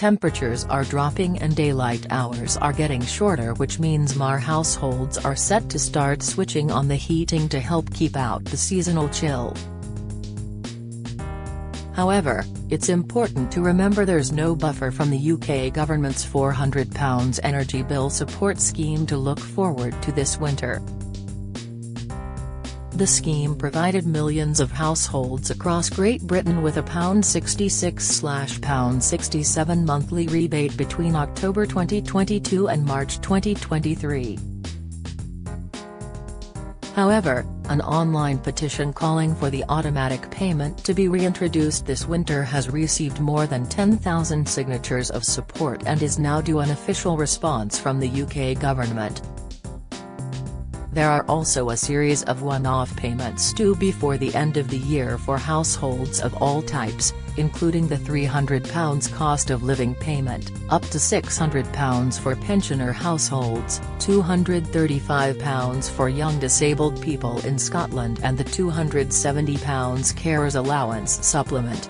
temperatures are dropping and daylight hours are getting shorter, which means more households are set to start switching on the heating to help keep out the seasonal chill. However, it's important to remember there's no buffer from the UK government's £400 energy bill support scheme to look forward to this winter. The scheme provided millions of households across Great Britain with a £66/67 monthly rebate between October 2022 and March 2023. However, an online petition calling for the automatic payment to be reintroduced this winter has received more than 10,000 signatures of support and is now due an official response from the UK government. There are also a series of one-off payments due before the end of the year for households of all types, including the £300 cost of living payment, up to £600 for pensioner households, £235 for young disabled people in Scotland, and the £270 carers allowance supplement.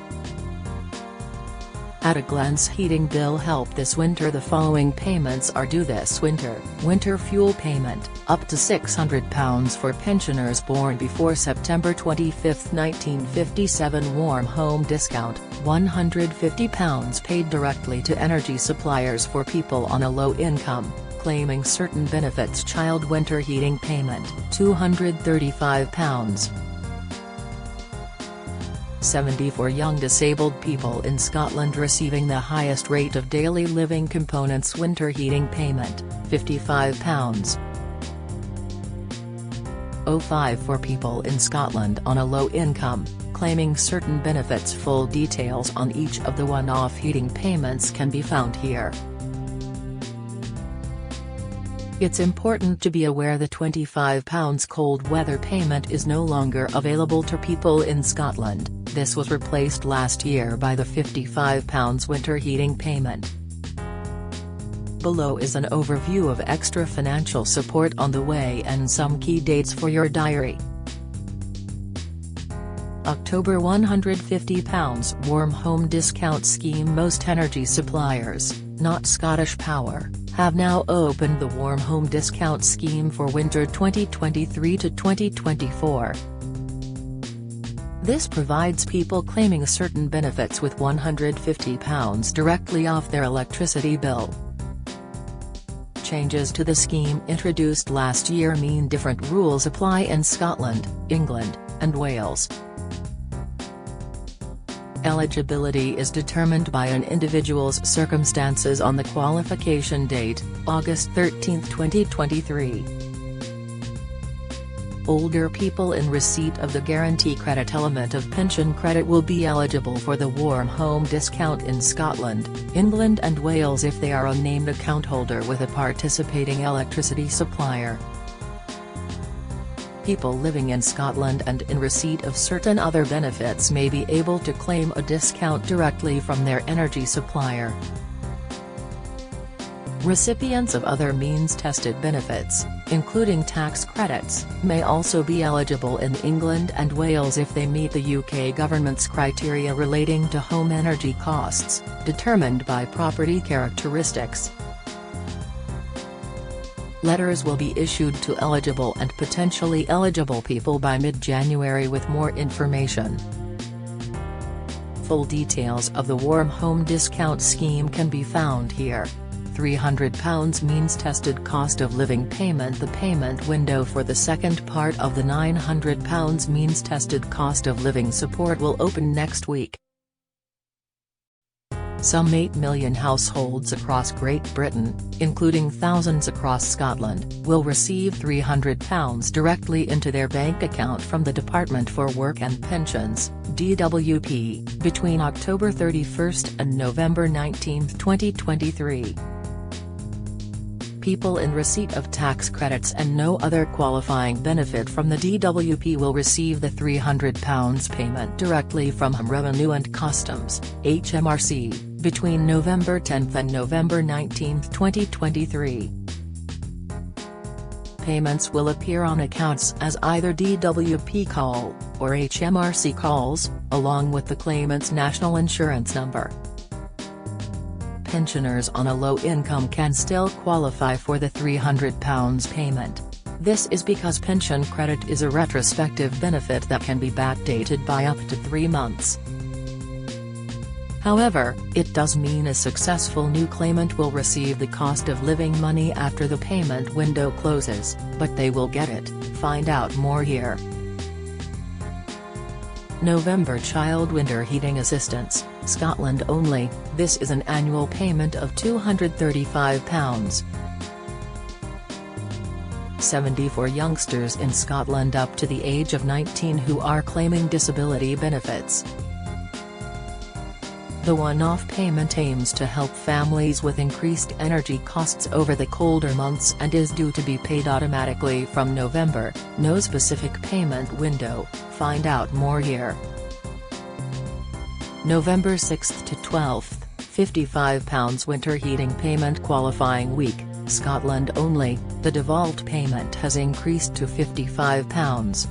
At a glance, heating bill help this winter. The following payments are due this winter: winter fuel payment, up to £600 for pensioners born before September 25, 1957. Warm home discount, £150 paid directly to energy suppliers for people on a low income, claiming certain benefits. Child winter heating payment, £235. 70 for young disabled people in Scotland receiving the highest rate of daily living components. Winter heating payment, £55. 05 for people in Scotland on a low income, claiming certain benefits. Full details on each of the one-off heating payments can be found here. It's important to be aware the £25 cold weather payment is no longer available to people in Scotland. This was replaced last year by the £55 winter heating payment. Below is an overview of extra financial support on the way and some key dates for your diary. October, £150 warm home discount scheme. Most energy suppliers, not Scottish Power, have now opened the warm home discount scheme for winter 2023 to 2024. This provides people claiming certain benefits with £150 directly off their electricity bill. Changes to the scheme introduced last year mean different rules apply in Scotland, England, and Wales. Eligibility is determined by an individual's circumstances on the qualification date, August 13, 2023. Older people in receipt of the guarantee credit element of pension credit will be eligible for the warm home discount in Scotland, England and Wales if they are a named account holder with a participating electricity supplier. People living in Scotland and in receipt of certain other benefits may be able to claim a discount directly from their energy supplier. Recipients of other means-tested benefits, including tax credits, may also be eligible in England and Wales if they meet the UK government's criteria relating to home energy costs, determined by property characteristics. Letters will be issued to eligible and potentially eligible people by mid-January with more information. Full details of the warm home discount scheme can be found here. £300 means-tested cost of living payment. The payment window for the second part of the £900 means-tested cost of living support will open next week. Some 8 million households across Great Britain, including thousands across Scotland, will receive £300 directly into their bank account from the Department for Work and Pensions, DWP, between October 31 and November 19, 2023. People in receipt of tax credits and no other qualifying benefit from the DWP will receive the £300 payment directly from Revenue and Customs, HMRC, between November 10 and November 19, 2023. Payments will appear on accounts as either DWP call, or HMRC calls, along with the claimant's national insurance number. pensioners on a low income can still qualify for the £300 payment. This is because pension credit is a retrospective benefit that can be backdated by up to 3 months. However, it does mean a successful new claimant will receive the cost of living money after the payment window closes, but they will get it. Find out more here. November Child Winter Heating Assistance, Scotland only. This is an annual payment of £235. 74 youngsters in Scotland up to the age of 19 who are claiming disability benefits. The one-off payment aims to help families with increased energy costs over the colder months and is due to be paid automatically from November. No specific payment window. Find out more here. November 6th to 12th, £55 winter heating payment qualifying week, Scotland only. The default payment has increased to £55.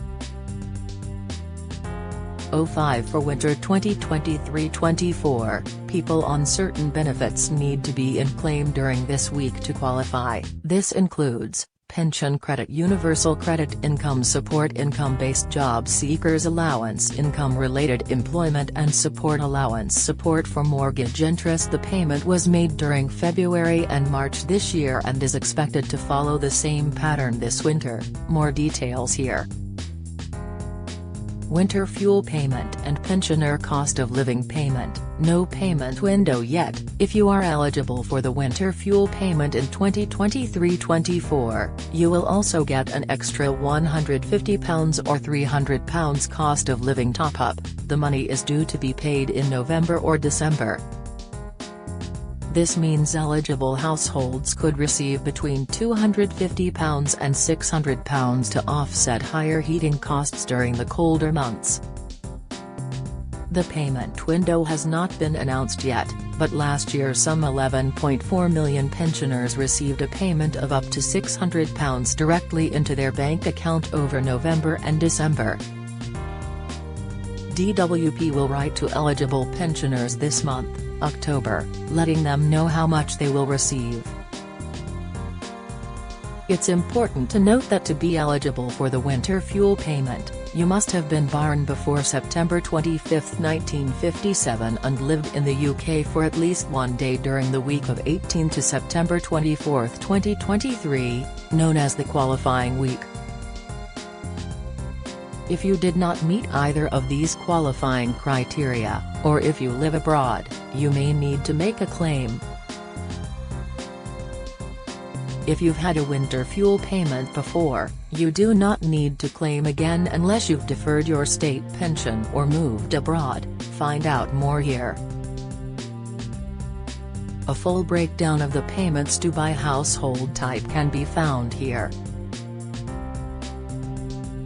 05 for winter 2023-24, people on certain benefits need to be in claim during this week to qualify. This includes pension credit, universal credit, income support, income-based job seekers allowance, income-related employment and support allowance, support for mortgage interest. The payment was made during February and March this year and is expected to follow the same pattern this winter. More details here. Winter fuel payment and pensioner cost of living payment. No payment window yet. If you are eligible for the winter fuel payment in 2023-24, you will also get an extra £150 or £300 cost of living top-up. The money is due to be paid in November or December. This means eligible households could receive between £250 and £600 to offset higher heating costs during the colder months. The payment window has not been announced yet, but last year some 11.4 million pensioners received a payment of up to £600 directly into their bank account over November and December. DWP will write to eligible pensioners this month, October, letting them know how much they will receive. It's important to note that to be eligible for the winter fuel payment, you must have been born before September 25, 1957 and lived in the UK for at least 1 day during the week of 18 to September 24, 2023, known as the qualifying week. If you did not meet either of these qualifying criteria, or if you live abroad, you may need to make a claim. If you've had a winter fuel payment before, you do not need to claim again unless you've deferred your state pension or moved abroad. Find out more here. A full breakdown of the payments due by household type can be found here.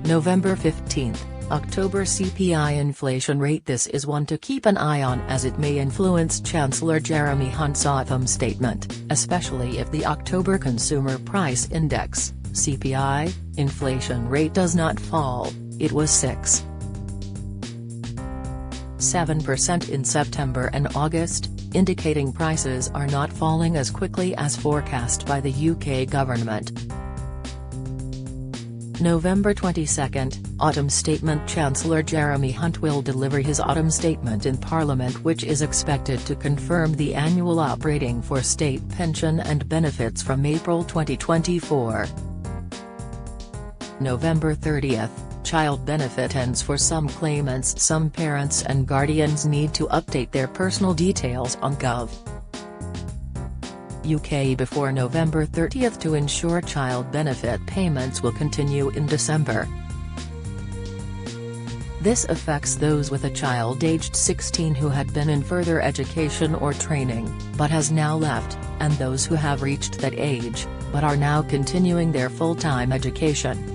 November 15th, October CPI inflation rate. This is one to keep an eye on as it may influence Chancellor Jeremy Hunt's autumn statement, especially if the October Consumer Price Index, CPI, inflation rate does not fall. It was 6.7% in September and August, indicating prices are not falling as quickly as forecast by the UK government. November 22nd, Autumn Statement. Chancellor Jeremy Hunt will deliver his autumn statement in Parliament, which is expected to confirm the annual operating for state pension and benefits from April 2024. November 30th, Child benefit ends for some claimants. Some parents and guardians need to update their personal details on Gov.uk before November 30th to ensure child benefit payments will continue in December. This affects those with a child aged 16 who had been in further education or training, but has now left, and those who have reached that age, but are now continuing their full-time education.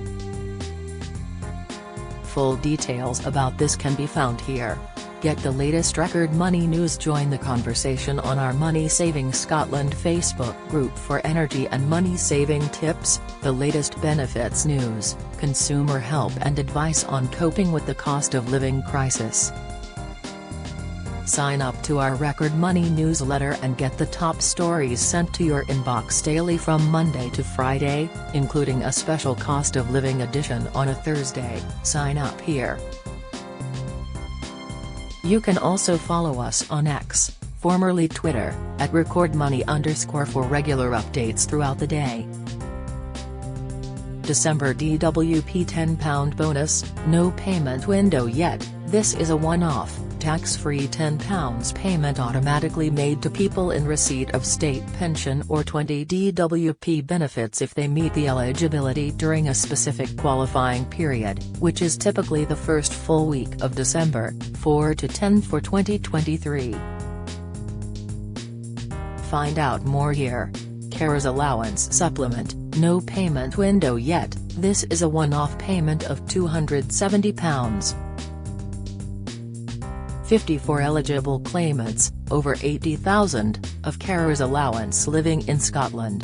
Full details about this can be found here. Get the latest record money news. Join the conversation on our Money Saving Scotland Facebook group for energy and money saving tips, the latest benefits news, consumer help and advice on coping with the cost of living crisis. Sign up to our Record Money newsletter and get the top stories sent to your inbox daily from Monday to Friday, including a special cost of living edition on a Thursday. Sign up here. You can also follow us on X, formerly Twitter, at @recordmoney_ for regular updates throughout the day. December DWP £10 bonus, no payment window yet. This is a one-off, tax-free £10 payment automatically made to people in receipt of state pension or 20 DWP benefits if they meet the eligibility during a specific qualifying period, which is typically the first full week of December, 4 to 10 for 2023. Find out more here. Carers Allowance Supplement, no payment window yet. This is a one-off payment of £270. 54 eligible claimants, over 80,000, of carers allowance living in Scotland.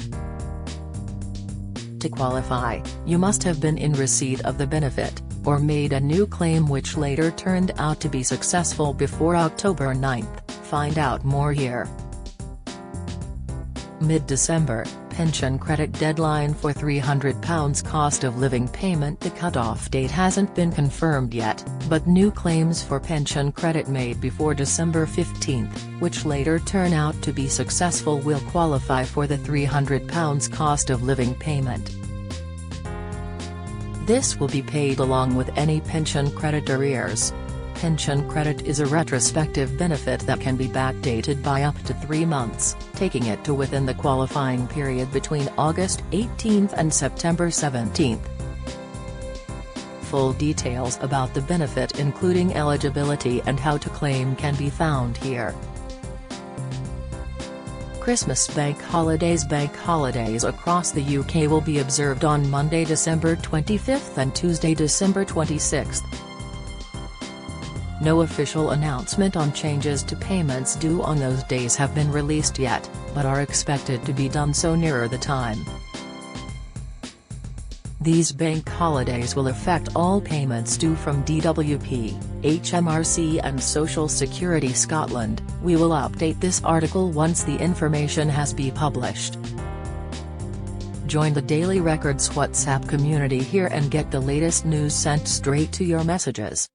To qualify, you must have been in receipt of the benefit, or made a new claim which later turned out to be successful before October 9. Find out more here. Mid-December, pension credit deadline for £300 cost of living payment. The cutoff date hasn't been confirmed yet, but new claims for pension credit made before December 15, which later turn out to be successful, will qualify for the £300 cost of living payment. This will be paid along with any pension credit arrears. Pension credit is a retrospective benefit that can be backdated by up to 3 months, taking it to within the qualifying period between August 18 and September 17. Full details about the benefit, including eligibility and how to claim, can be found here. Christmas bank holidays. Bank holidays across the UK will be observed on Monday, December 25 and Tuesday, December 26. No official announcement on changes to payments due on those days have been released yet, but are expected to be done so nearer the time. These bank holidays will affect all payments due from DWP, HMRC and Social Security Scotland. We will update this article once the information has been published. Join the Daily Records WhatsApp community here and get the latest news sent straight to your messages.